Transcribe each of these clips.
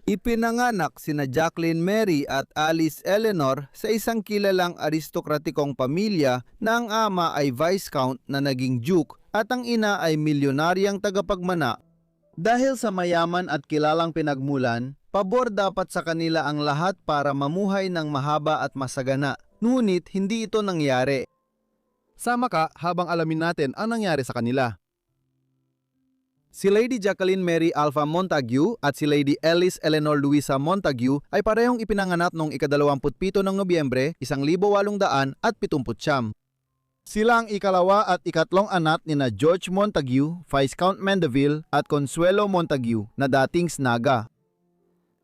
Ipinanganak sina Jacqueline Mary at Alice Eleanor sa isang kilalang aristokratikong pamilya na ang ama ay Viscount na naging Duke at ang ina ay milyonaryang tagapagmana. Dahil sa mayaman at kilalang pinagmulan, pabor dapat sa kanila ang lahat para mamuhay ng mahaba at masagana. Ngunit hindi ito nangyari. Sama ka habang alamin natin ang nangyari sa kanila. Si Lady Jacqueline Mary Alpha Montague at si Lady Alice Eleanor Louisa Montague ay parehong ipinanganak noong ika-27 ng Nobyembre, 1879. Sila ang ikalawa at ikatlong anak ni na George Montague, Viscount Mandeville at Consuelo Montague na dating Snaga.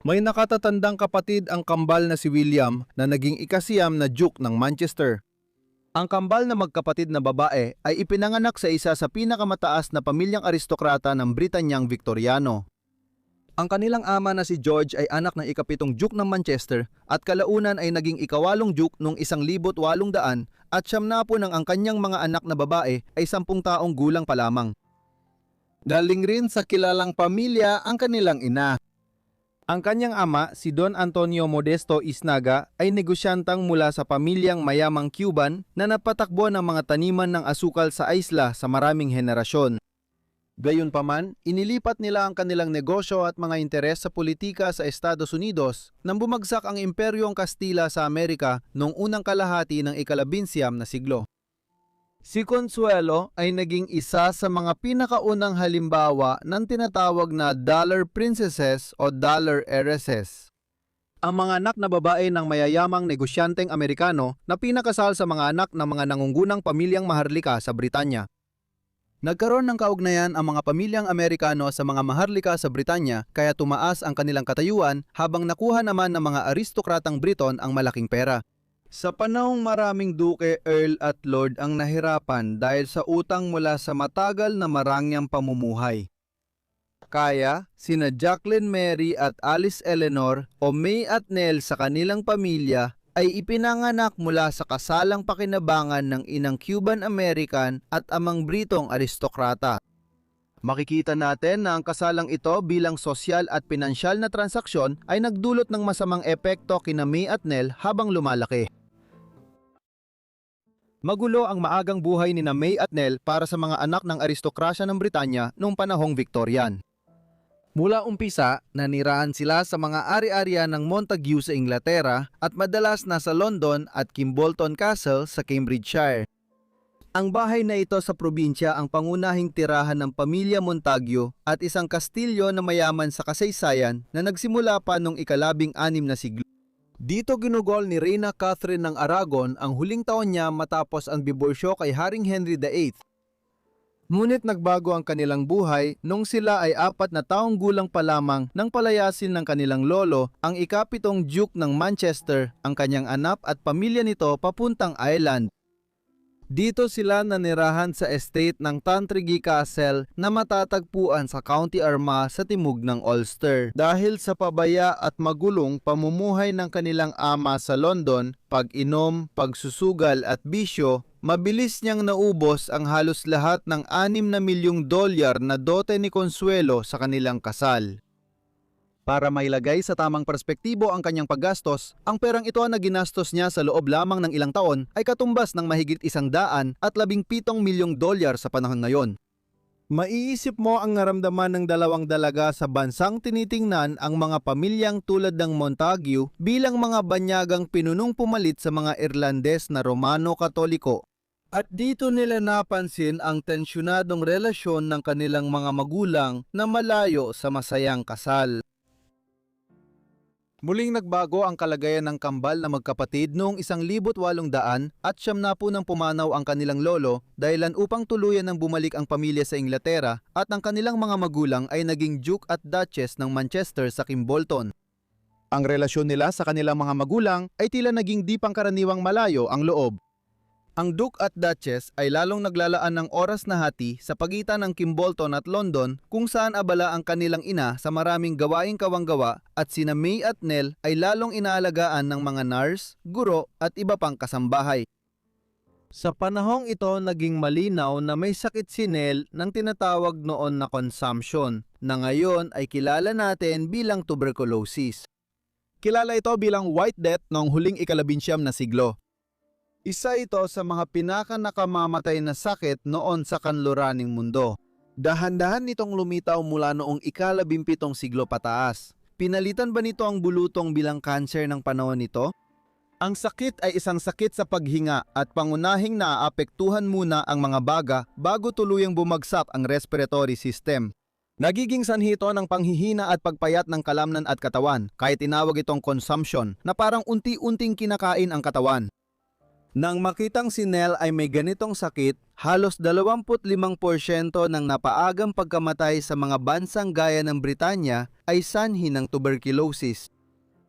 May nakatatandang kapatid ang kambal na si William na naging ikasiyam na Duke ng Manchester. Ang kambal na magkapatid na babae ay ipinanganak sa isa sa pinakamataas na pamilyang aristokrata ng Britanyang Victoriano. Ang kanilang ama na si George ay anak ng ikapitong Duke ng Manchester at kalaunan ay naging ikawalong Duke noong 1800 at 90 ng ang kanyang mga anak na babae ay 10 taong gulang pa lamang. Daling rin sa kilalang pamilya ang kanilang ina. Ang kanyang ama, si Don Antonio Modesto Isnaga, ay negosyantang mula sa pamilyang mayamang Cuban na napatakbo ng mga taniman ng asukal sa isla sa maraming henerasyon. Gayunpaman, inilipat nila ang kanilang negosyo at mga interes sa politika sa Estados Unidos nang bumagsak ang Imperyong Kastila sa Amerika noong unang kalahati ng ika-19 na siglo. Si Consuelo ay naging isa sa mga pinakaunang halimbawa ng tinatawag na Dollar Princesses o Dollar Heiresses. Ang mga anak na babae ng mayayamang negosyanteng Amerikano na pinakasal sa mga anak ng mga nangungunang pamilyang maharlika sa Britanya. Nagkaroon ng kaugnayan ang mga pamilyang Amerikano sa mga maharlika sa Britanya kaya tumaas ang kanilang katayuan habang nakuha naman ng mga aristokratang Briton ang malaking pera. Sa panahong maraming duke, earl at lord ang nahirapan dahil sa utang mula sa matagal na marangyang pamumuhay. Kaya, sina Jacqueline Mary at Alice Eleanor o May at Nell sa kanilang pamilya ay ipinanganak mula sa kasalang pakinabangan ng inang Cuban-American at amang Britong aristokrata. Makikita natin na ang kasalang ito bilang sosyal at pinansyal na transaksyon ay nagdulot ng masamang epekto kina May at Nell habang lumalaki. Magulo ang maagang buhay ni na May at Nell para sa mga anak ng aristokrasya ng Britanya noong panahong Victorian. Mula umpisa, nanirahan sila sa mga ari-arian ng Montague sa Inglaterra at madalas nasa London at Kimbolton Castle sa Cambridgeshire. Ang bahay na ito sa probinsya ang pangunahing tirahan ng pamilya Montague at isang kastilyo na mayaman sa kasaysayan na nagsimula pa noong ika-16 na siglo. Dito ginugol ni Reyna Catherine ng Aragon ang huling taon niya matapos ang diborsyo kay Haring Henry VIII. Ngunit nagbago ang kanilang buhay nung sila ay 4 na taong gulang pa lamang nang palayasin ng kanilang lolo ang ikapitong Duke ng Manchester, ang kanyang anak at pamilya nito papuntang Ireland. Dito sila nanirahan sa estate ng Tantrigi Castle na matatagpuan sa County Armagh sa timog ng Ulster. Dahil sa pabaya at magulong pamumuhay ng kanilang ama sa London, pag-inom, pagsusugal at bisyo, mabilis niyang naubos ang halos lahat ng $6 na milyong na dote ni Consuelo sa kanilang kasal. Para mailagay sa tamang perspektibo ang kanyang paggastos, ang perang ito na ginastos niya sa loob lamang ng ilang taon ay katumbas ng mahigit $117 milyong sa panahon na yon. Maiisip mo ang naramdaman ng dalawang dalaga sa bansang tinitingnan ang mga pamilyang tulad ng Montague bilang mga banyagang pinunong pumalit sa mga Irlandes na Romano-Katoliko. At dito nila napansin ang tensyonadong relasyon ng kanilang mga magulang na malayo sa masayang kasal. Muling nagbago ang kalagayan ng kambal na magkapatid noong 1800 at 70 nang pumanaw ang kanilang lolo dahilan upang tuluyan ng bumalik ang pamilya sa Inglaterra at ang kanilang mga magulang ay naging Duke at Duchess ng Manchester sa Kimbolton. Ang relasyon nila sa kanilang mga magulang ay tila naging di pangkaraniwang malayo ang loob. Ang Duke at Duchess ay lalong naglalaan ng oras na hati sa pagitan ng Kimbolton at London kung saan abala ang kanilang ina sa maraming gawaing kawanggawa at sina May at Nell ay lalong inaalagaan ng mga nurse, guro at iba pang kasambahay. Sa panahong ito naging malinaw na may sakit si Nell ng tinatawag noon na consumption na ngayon ay kilala natin bilang tuberculosis. Kilala ito bilang White Death noong huling ika-19 na siglo. Isa ito sa mga pinaka-nakamamatay na sakit noon sa kanluraning mundo. Dahan-dahan nitong lumitaw mula noong ika-17 siglo pataas. Pinalitan ba nito ang bulutong bilang cancer ng panahon nito? Ang sakit ay isang sakit sa paghinga at pangunahing naaapektuhan muna ang mga baga bago tuluyang bumagsak ang respiratory system. Nagiging sanhi ito ng panghihina at pagpayat ng kalamnan at katawan, kaya tinawag itong consumption na parang unti-unting kinakain ang katawan. Nang makitang si Nell ay may ganitong sakit, halos 25% ng napaagang pagkamatay sa mga bansang gaya ng Britanya ay sanhi ng tuberculosis.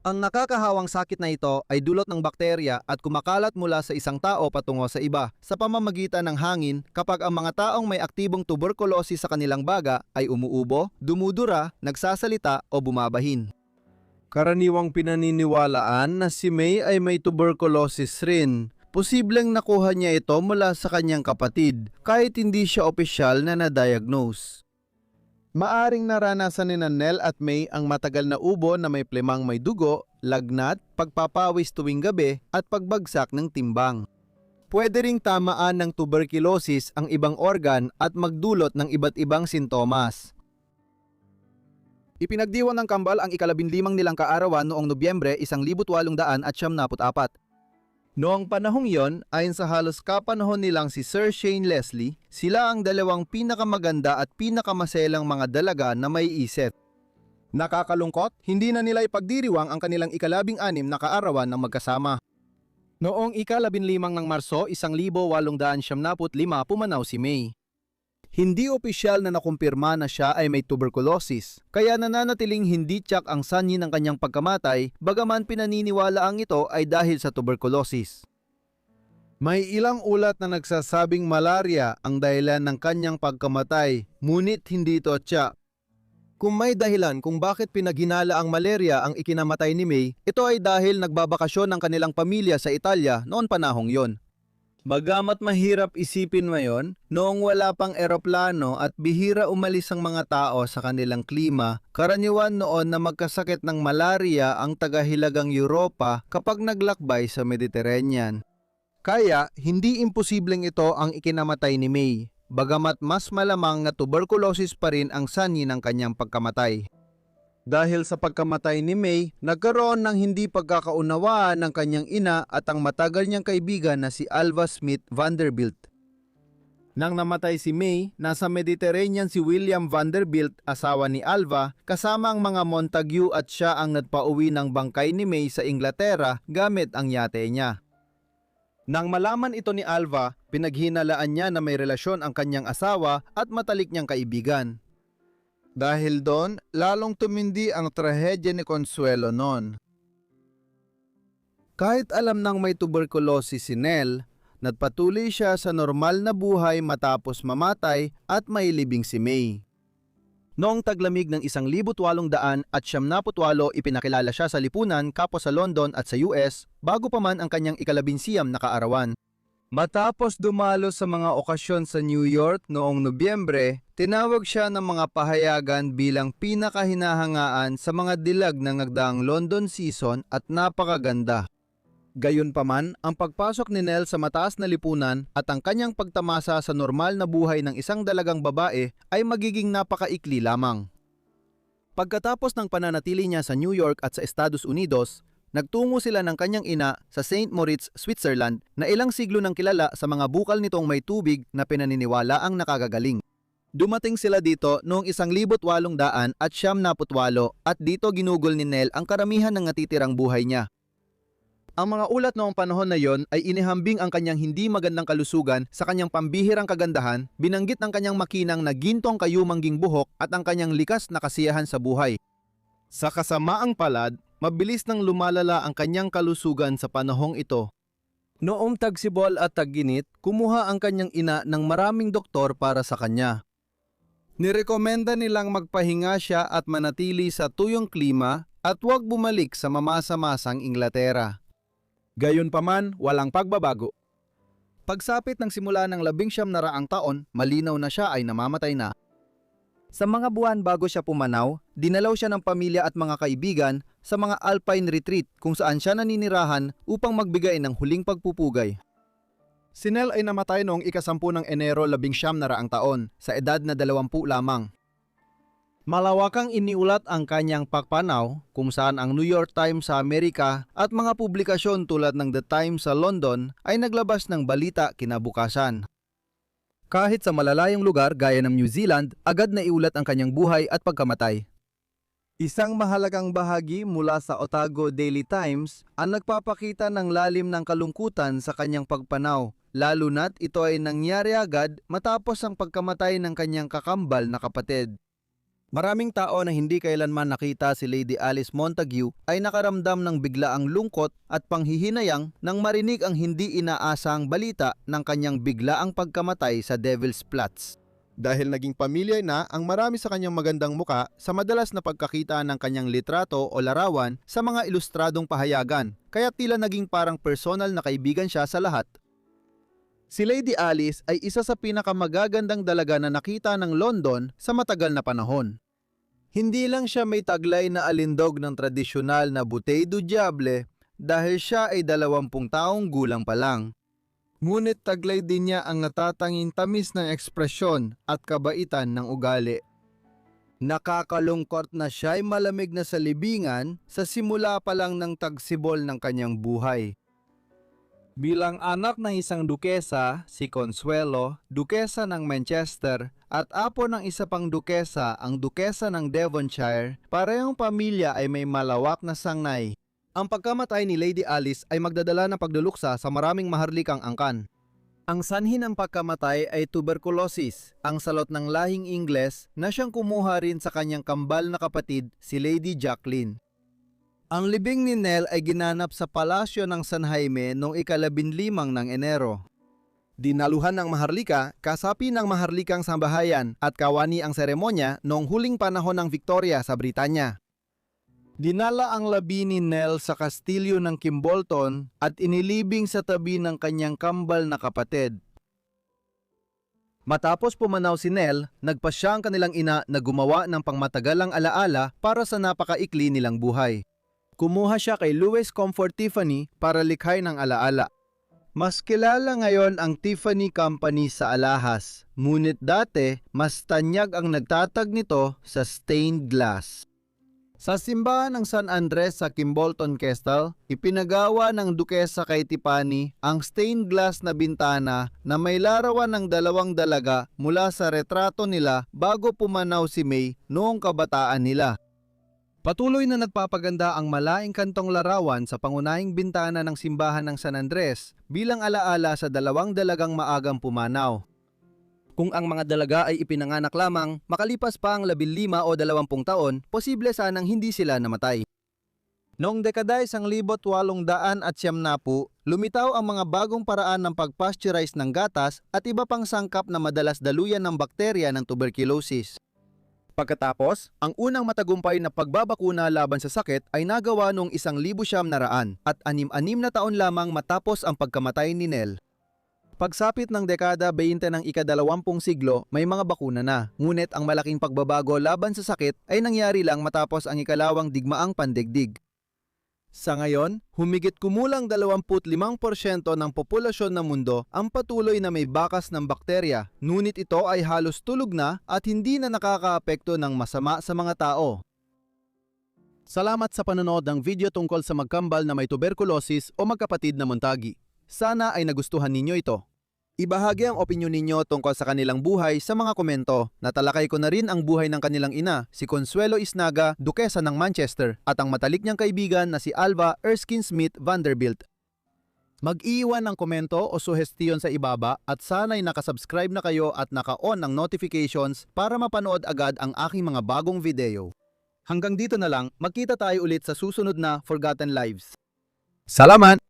Ang nakakahawang sakit na ito ay dulot ng bakterya at kumakalat mula sa isang tao patungo sa iba sa pamamagitan ng hangin kapag ang mga taong may aktibong tuberculosis sa kanilang baga ay umuubo, dumudura, nagsasalita o bumabahin. Karaniwang pinaniniwalaan na si May ay may tuberculosis rin. Posibleng nakuha niya ito mula sa kanyang kapatid kahit hindi siya opisyal na na-diagnose. Maaring naranasan ni Nell at May ang matagal na ubo na may plemang may dugo, lagnat, pagpapawis tuwing gabi at pagbagsak ng timbang. Pwede ring tamaan ng tuberculosis ang ibang organ at magdulot ng iba't ibang sintomas. Ipinagdiwang ng kambal ang ika-15 nilang kaarawan noong Nobyembre 1894. Noong panahong yon, ayon sa halos kapanahon nilang si Sir Shane Leslie, sila ang dalawang pinakamaganda at pinakamaselang mga dalaga na may isip. Nakakalungkot, hindi na nila ipagdiriwang ang kanilang ika-16 na kaarawan ng magkasama. Noong ika-15 ng Marso 1895 pumanaw si May. Hindi opisyal na nakumpirma na siya ay may tuberculosis, kaya nananatiling hindi tiyak ang sanhi ng kanyang pagkamatay, bagaman pinaniniwalaang ito ay dahil sa tuberculosis. May ilang ulat na nagsasabing malaria ang dahilan ng kanyang pagkamatay, ngunit hindi ito tiyak. Kung may dahilan kung bakit pinaghinala ang malaria ang ikinamatay ni May, ito ay dahil nagbabakasyon ng kanilang pamilya sa Italia noon panahong yon. Bagamat mahirap isipin ngayon, noong wala pang eroplano at bihira umalis ang mga tao sa kanilang klima, karaniwan noon na magkasakit ng malaria ang tagahilagang Europa kapag naglakbay sa Mediterranean. Kaya, hindi imposibleng ito ang ikinamatay ni May, bagamat mas malamang na tuberculosis pa rin ang sanhi ng kanyang pagkamatay. Dahil sa pagkamatay ni May, nagkaroon ng hindi pagkakaunawaan ng kanyang ina at ang matagal niyang kaibigan na si Alva Smith Vanderbilt. Nang namatay si May, nasa Mediterranean si William Vanderbilt, asawa ni Alva, kasama ang mga Montague at siya ang nagpauwi ng bangkay ni May sa Inglaterra gamit ang yate niya. Nang malaman ito ni Alva, pinaghinalaan niya na may relasyon ang kanyang asawa at matalik niyang kaibigan. Dahil doon, lalong tumindi ang trahedya ni Consuelo noon. Kahit alam nang may tuberculosis si Nell, nagpatuloy siya sa normal na buhay matapos mamatay at mailibing si May. Noong taglamig ng 1878 ipinakilala siya sa lipunan kapwa sa London at sa US bago pa man ang kanyang ika-11 na kaarawan. Matapos dumalo sa mga okasyon sa New York noong Nobyembre, tinawag siya ng mga pahayagan bilang pinakahinahangaan sa mga dilag ng nagdaang London season at napakaganda. Gayunpaman, ang pagpasok ni Nell sa mataas na lipunan at ang kanyang pagtamasa sa normal na buhay ng isang dalagang babae ay magiging napakaikli lamang. Pagkatapos ng pananatili niya sa New York at sa Estados Unidos, nagtungo sila ng kanyang ina sa St. Moritz, Switzerland na ilang siglo nang kilala sa mga bukal nitong may tubig na pinaniniwala ang nakagagaling. Dumating sila dito noong 1878 at dito ginugol ni Nell ang karamihan ng natitirang buhay niya. Ang mga ulat noong panahon na yon ay inihambing ang kanyang hindi magandang kalusugan sa kanyang pambihirang kagandahan, binanggit ang kanyang makinang na gintong kayumangging buhok at ang kanyang likas na kasiyahan sa buhay. Sa kasamaang palad, mabilis nang lumalala ang kanyang kalusugan sa panahong ito. Noong tagsibol at tagginit, kumuha ang kanyang ina ng maraming doktor para sa kanya. Nirekomenda nilang magpahinga siya at manatili sa tuyong klima at huwag bumalik sa mamasa-masang Inglaterra. Gayunpaman, walang pagbabago. Pagsapit ng simula ng 1900 taon, malinaw na siya ay namamatay na. Sa mga buwan bago siya pumanaw, dinalaw siya ng pamilya at mga kaibigan sa mga alpine retreat kung saan siya naninirahan upang magbigay ng huling pagpupugay. Si Nell ay namatay noong ika-10 ng Enero 1900 taon sa edad na 20 lamang. Malawakang iniulat ang kanyang pagpanaw kung saan ang New York Times sa Amerika at mga publikasyon tulad ng The Times sa London ay naglabas ng balita kinabukasan. Kahit sa malalayong lugar gaya ng New Zealand, agad na iulat ang kanyang buhay at pagkamatay. Isang mahalagang bahagi mula sa Otago Daily Times ang nagpapakita ng lalim ng kalungkutan sa kanyang pagpanaw, lalo na't ito ay nangyari agad matapos ang pagkamatay ng kanyang kakambal na kapatid. Maraming tao na hindi kailanman nakita si Lady Alice Montague ay nakaramdam ng biglaang lungkot at panghihinayang nang marinig ang hindi inaasang balita ng kanyang biglaang pagkamatay sa Devil's Flats. Dahil naging pamilyar na ang marami sa kanyang magandang muka sa madalas na pagkakita ng kanyang litrato o larawan sa mga ilustradong pahayagan, kaya tila naging parang personal na kaibigan siya sa lahat. Si Lady Alice ay isa sa pinakamagagandang dalaga na nakita ng London sa matagal na panahon. Hindi lang siya may taglay na alindog ng tradisyonal na Bouteille du Diable dahil siya ay 20 taong gulang pa lang. Ngunit taglay din niya ang natatanging tamis ng ekspresyon at kabaitan ng ugali. Nakakalungkot na siya ay malamig na sa libingan sa simula pa lang ng tagsibol ng kanyang buhay. Bilang anak ng isang dukesa, si Consuelo, dukesa ng Manchester, at apo ng isa pang dukesa, ang dukesa ng Devonshire, parehong pamilya ay may malawak na sangay. Ang pagkamatay ni Lady Alice ay magdadala ng pagduluksa sa maraming maharlikang angkan. Ang sanhi ng pagkamatay ay tuberculosis, ang salot ng lahing Ingles na siyang kumuha rin sa kanyang kambal na kapatid, si Lady Jacqueline. Ang libing ni Nell ay ginanap sa palasyo ng San Jaime noong ika-15 ng Enero. Dinaluhan ng maharlika, kasapi ng maharlikang sambahayan at kawani ang seremonya noong huling panahon ng Victoria sa Britanya. Dinala ang labi ni Nell sa kastilyo ng Kimbolton at inilibing sa tabi ng kanyang kambal na kapatid. Matapos pumanaw si Nell, nagpasya ang kanilang ina na gumawa ng pangmatagalang alaala para sa napakaikli nilang buhay. Kumuha siya kay Louis Comfort Tiffany para likhay ng alaala. Mas kilala ngayon ang Tiffany Company sa alahas, ngunit dati mas tanyag ang nagtatag nito sa stained glass. Sa simbahan ng San Andres sa Kimbolton Castle, ipinagawa ng dukesa kay Tiffany ang stained glass na bintana na may larawan ng dalawang dalaga mula sa retrato nila bago pumanaw si May noong kabataan nila. Patuloy na nagpapaganda ang malaing kantong larawan sa pangunahing bintana ng simbahan ng San Andres bilang alaala sa dalawang dalagang maagang pumanaw. Kung ang mga dalaga ay ipinanganak lamang, makalipas pa ang 15 o 20 taon, posible sanang hindi sila namatay. Noong dekada 1870, lumitaw ang mga bagong paraan ng pag-pasteurize ng gatas at iba pang sangkap na madalas daluyan ng bakterya ng tuberculosis. Pagkatapos, ang unang matagumpay na pagbabakuna laban sa sakit ay nagawa noong 1900 at 6 na taon lamang matapos ang pagkamatay ni Nell. Pagsapit ng dekada 20 ng ika-20 siglo, may mga bakuna na. Ngunit ang malaking pagbabago laban sa sakit ay nangyari lang matapos ang ikalawang digmaang pandaigdig. Sa ngayon, humigit kumulang 25% ng populasyon ng mundo ang patuloy na may bakas ng bakterya, ngunit ito ay halos tulog na at hindi na nakakaapekto ng masama sa mga tao. Salamat sa panonood ng video tungkol sa magkambal na may tuberculosis o magkapatid na Montague. Sana ay nagustuhan ninyo ito. Ibahagi ang opinyon ninyo tungkol sa kanilang buhay sa mga komento. Natalakay ko na rin ang buhay ng kanilang ina, si Consuelo Isnaga, dukesa ng Manchester, at ang matalik niyang kaibigan na si Alva Erskine Smith Vanderbilt. Mag-iwan ng komento o suhestiyon sa ibaba at sana'y nakasubscribe na kayo at naka-on ng notifications para mapanood agad ang aking mga bagong video. Hanggang dito na lang, magkita tayo ulit sa susunod na Forgotten Lives. Salamat!